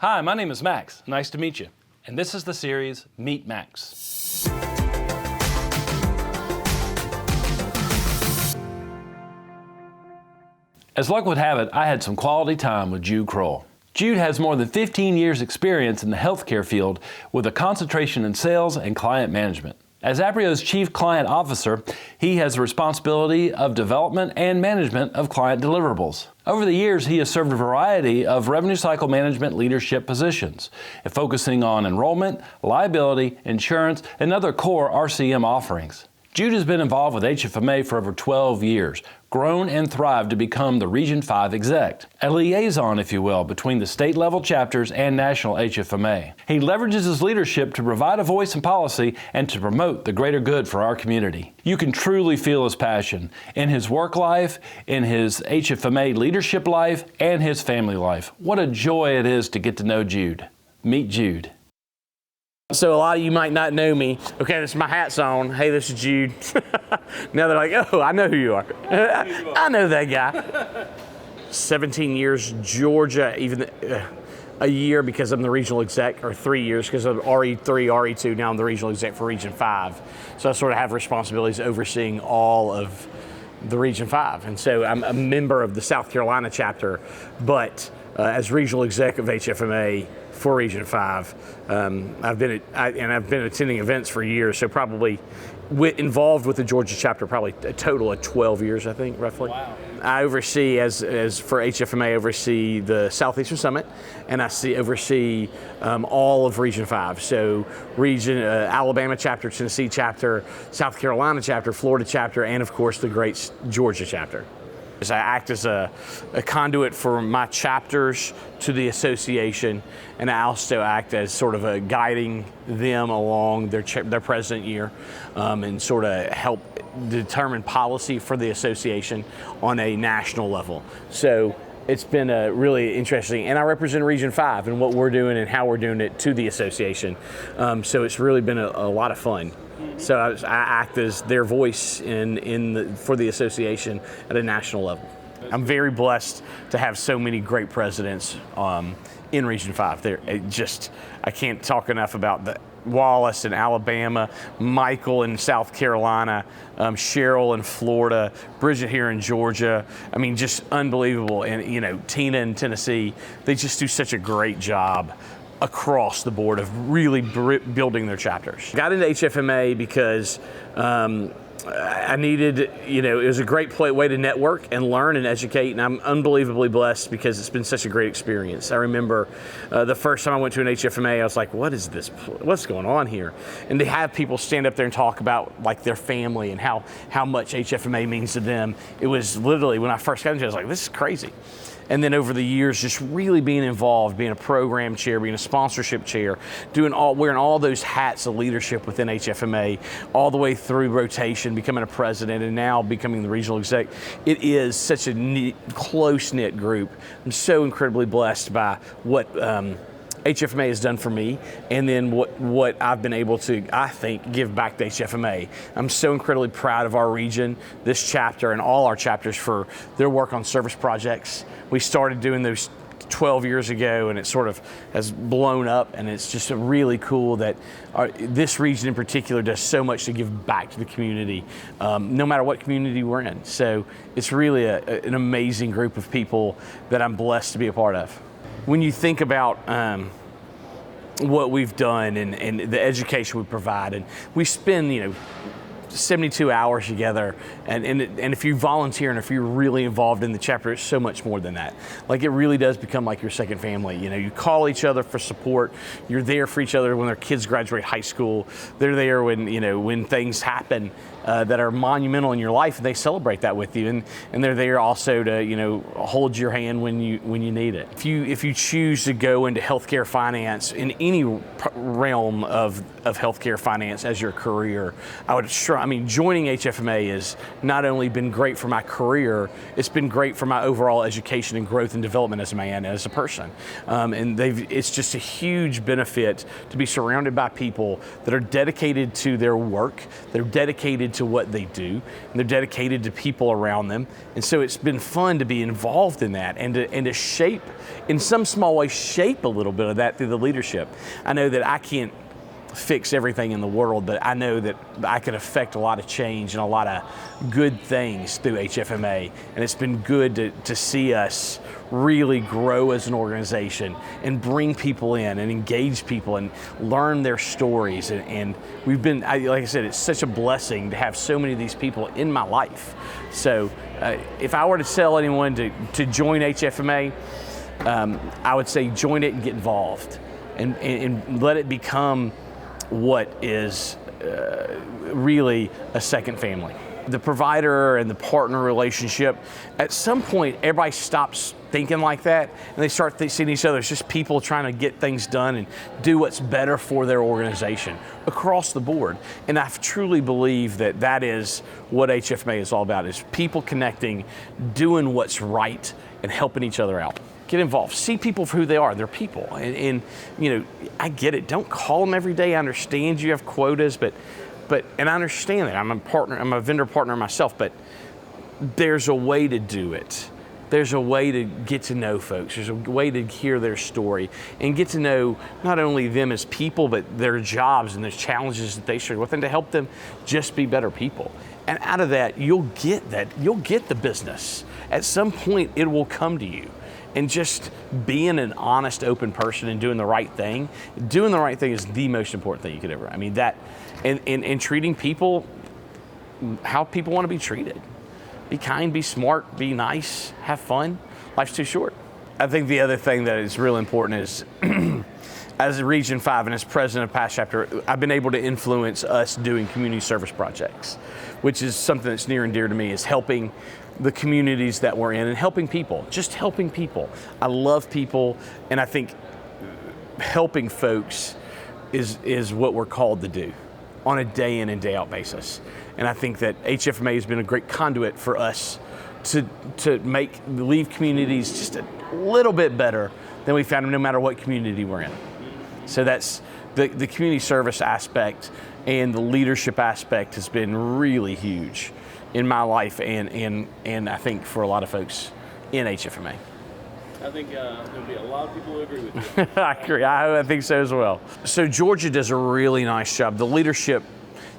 Hi, my name is Max. Nice to meet you. And this is the series, Meet Max. As luck would have it, I had some quality time with Jude Crowell. Jude has more than 15 years experience in the healthcare field with a concentration in sales and client management. As Apreo's Chief Client Officer, he has the responsibility of development and management of client deliverables. Over the years, he has served a variety of revenue cycle management leadership positions, focusing on enrollment, liability, insurance, and other core RCM offerings. Jude has been involved with HFMA for over 12 years, grown and thrived to become the Region 5 exec, a liaison, if you will, between the state-level chapters and national HFMA. He leverages his leadership to provide a voice in policy and to promote the greater good for our community. You can truly feel his passion in his work life, in his HFMA leadership life, and his family life. What a joy it is to get to know Jude. Meet Jude. So a lot of you might not know me. Okay, this is my hat's on. Hey, this is Jude. Now they're like, oh, I know who you are. I know that guy. 17 years, Georgia, even a year because I'm the regional exec, or 3 years because I'm RE3, RE2. Now I'm the regional exec for Region 5. So I sort of have responsibilities overseeing all of the Region 5. And so I'm a member of the South Carolina chapter, but as regional exec of HFMA for Region 5, I've been attending events for years, so probably involved with the Georgia chapter probably a total of 12 years, I think, roughly. Wow. I oversee, as for HFMA, oversee the Southeastern Summit, and I oversee all of Region 5. So Alabama chapter, Tennessee chapter, South Carolina chapter, Florida chapter, and of course the great Georgia chapter. I act as a conduit for my chapters to the association, and I also act as sort of a guiding them along their president year, and sort of help determine policy for the association on a national level. So it's been really interesting, and I represent Region 5 and what we're doing and how we're doing it to the association. So it's really been a lot of fun. So I act as their voice for the association at a national level. I'm very blessed to have so many great presidents in Region 5. I can't talk enough about Wallace in Alabama, Michael in South Carolina, Cheryl in Florida, Bridget here in Georgia. I mean, just unbelievable. And Tina in Tennessee, they just do such a great job across the board of really building their chapters. Got into HFMA because I needed, it was a great way to network and learn and educate, and I'm unbelievably blessed because it's been such a great experience. I remember the first time I went to an HFMA, I was like, what is this? What's going on here? And to have people stand up there and talk about like their family and how much HFMA means to them, it was literally, when I first got into it, I was like, this is crazy. And then over the years, just really being involved, being a program chair, being a sponsorship chair, wearing all those hats of leadership within HFMA, all the way through rotation, becoming a president, and now becoming the regional exec. It is such a close-knit group. I'm so incredibly blessed by what HFMA has done for me, and then what I've been able to, I think, give back to HFMA. I'm so incredibly proud of our region, this chapter, and all our chapters for their work on service projects. We started doing those 12 years ago, and it sort of has blown up, and it's just really cool that this region in particular does so much to give back to the community, no matter what community we're in. So it's really an amazing group of people that I'm blessed to be a part of. When you think about what we've done and the education we provide, and we spend 72 hours together, and if you volunteer and if you're really involved in the chapter, it's so much more than that. Like, it really does become like your second family. You call each other for support. You're there for each other when their kids graduate high school. They're there when things happen that are monumental in your life, and they celebrate that with you, and they're there also to hold your hand when you need it. If you choose to go into healthcare finance in any realm of healthcare finance as your career, I would I mean, joining HFMA has not only been great for my career, it's been great for my overall education and growth and development as a man, as a person. And it's just a huge benefit to be surrounded by people that are dedicated to their work, they're dedicated to what they do, and they're dedicated to people around them. And so it's been fun to be involved in that and to shape, in some small way, shape a little bit of that through the leadership. I know that I can't fix everything in the world, but I know that I can affect a lot of change and a lot of good things through HFMA, and it's been good to see us really grow as an organization and bring people in and engage people and learn their stories, and we've been, like I said, it's such a blessing to have so many of these people in my life. So if I were to tell anyone to join HFMA, I would say join it and get involved and let it become what is really a second family. The provider and the partner relationship, at some point everybody stops thinking like that and they start seeing each other as just people trying to get things done and do what's better for their organization across the board. And I truly believe that that is what HFMA is all about, is people connecting, doing what's right, and helping each other out. Get involved. See people for who they are. They're people. And you know, I get it. Don't call them every day. I understand you have quotas, but and I understand that. I'm a partner. I'm a vendor partner myself, but there's a way to do it. There's a way to get to know folks. There's a way to hear their story and get to know not only them as people, but their jobs and the challenges that they share with, and to help them just be better people. And out of that, you'll get the business. At some point, it will come to you. And just being an honest, open person and doing the right thing is the most important thing you could ever. I mean, that, and treating people how people want to be treated. Be kind, be smart, be nice, have fun. Life's too short. I think the other thing that is real important is, as a Region 5 and as president of Past Chapter, I've been able to influence us doing community service projects, which is something that's near and dear to me, is helping the communities that we're in and helping people, just helping people. I love people, and I think helping folks is what we're called to do on a day in and day out basis. And I think that HFMA has been a great conduit for us to leave communities just a little bit better than we found them, no matter what community we're in. So that's the community service aspect, and the leadership aspect has been really huge in my life, and I think for a lot of folks in HFMA. I think there'll be a lot of people who agree with you. I agree. I think so as well. So Georgia does a really nice job. The leadership,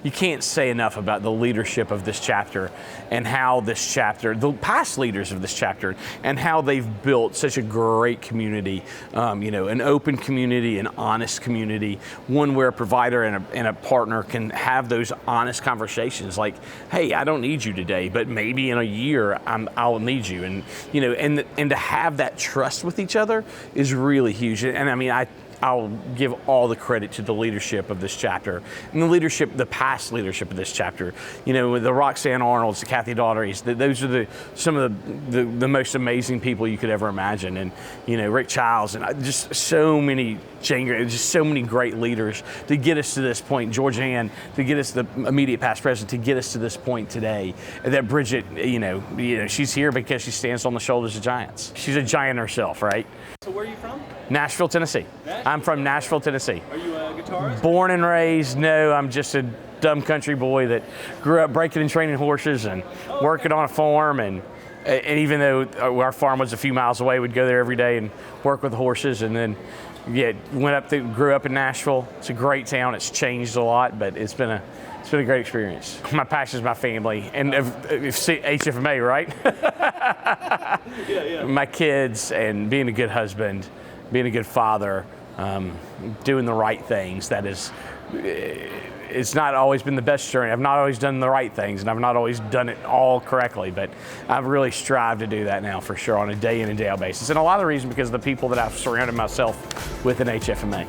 you can't say enough about the leadership of this chapter and how this chapter, the past leaders of this chapter, and how they've built such a great community, an open community, an honest community, one where a provider and a partner can have those honest conversations like, hey, I don't need you today, but maybe in a year I'll need you. And, and to have that trust with each other is really huge. And I mean, I'll give all the credit to the leadership of this chapter, and the past leadership of this chapter. The Roxanne Arnolds, the Kathy Daughertys, those are some of the most amazing people you could ever imagine. And, Rick Childs, and just so many great leaders to get us to this point. George Ann, to get us, the immediate past president, to get us to this point today. And that Bridget, she's here because she stands on the shoulders of giants. She's a giant herself, right? So where are you from? Nashville, Tennessee. I'm from Nashville, Tennessee. Are you a guitarist? Born and raised, no, I'm just a dumb country boy that grew up breaking and training horses and working on a farm. And even though our farm was a few miles away, we'd go there every day and work with the horses. And then, grew up in Nashville. It's a great town. It's changed a lot, but it's been a great experience. My passion is my family, and HFMA, right? Yeah. My kids, and being a good husband, being a good father, doing the right things. That is, it's not always been the best journey. I've not always done the right things, and I've not always done it all correctly, but I've really strived to do that now for sure on a day in and day out basis. And a lot of the reason because of the people that I've surrounded myself with in HFMA.